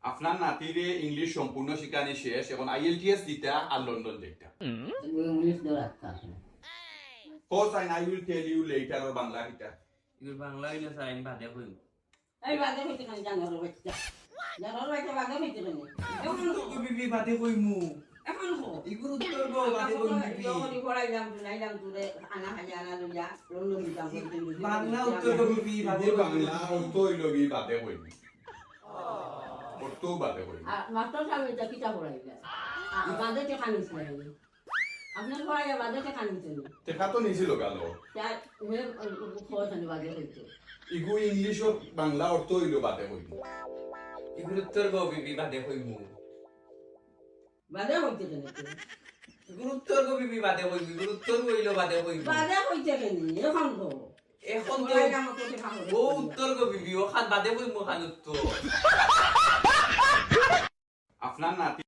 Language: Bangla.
আপনার নাতিরে ইংলিশ সম্পূর্ণ শিখানি শেষ, এখন আইএলটিএস দিতা আর লন্ডন যেটা। ইংলিশ দেওয়া রাখতে Course and I will tell you later or Bangla কিটা। ইগুর বাংলা হইলে সাইন বাদে কইম এই বাদে হইতে কান জানার বাচ্চা জানার বাচ্চা বাদে হইতে কান এখন বিবি বাদে কইমু এখন হো ইগুর উত্তর গো বাদে কইম বিবি যখন পড়াইলাম তুলাইলাম তুলে আনা হাজানা লইয়া লন্ডন দিতাম বাংলা উত্তর গো বিবি বাদে বাদে কইম বাংলা অর্থ হইল কি বাদে কইম। অর্থ বাদে কইম। আর মাস্টার সাহেব এটা কিটা পড়াইলা বাদে তে খানিস নাই আপনার পড়াইয়া বাদে তে খানিস না দেখা তো নিছিল গালো। তার হে খোঁজ বাদে হইতো ইগু ইংলিশ ও বাংলা অর্থ হইল বাদে কইম। ইগুর উত্তর গো বিবি বাদে কইমু বাদে হইতে কেন ইগুর উত্তর গো বিবি বাদে কইম ইগুর উত্তর কইলো বাদে কইমু বাদে হইতে কেন এখন হো এখন তো পড়াইলাম তো দেখা ও উত্তর গো বিবি ও খান বাদে কইমু খান উত্তর আপনার নাতি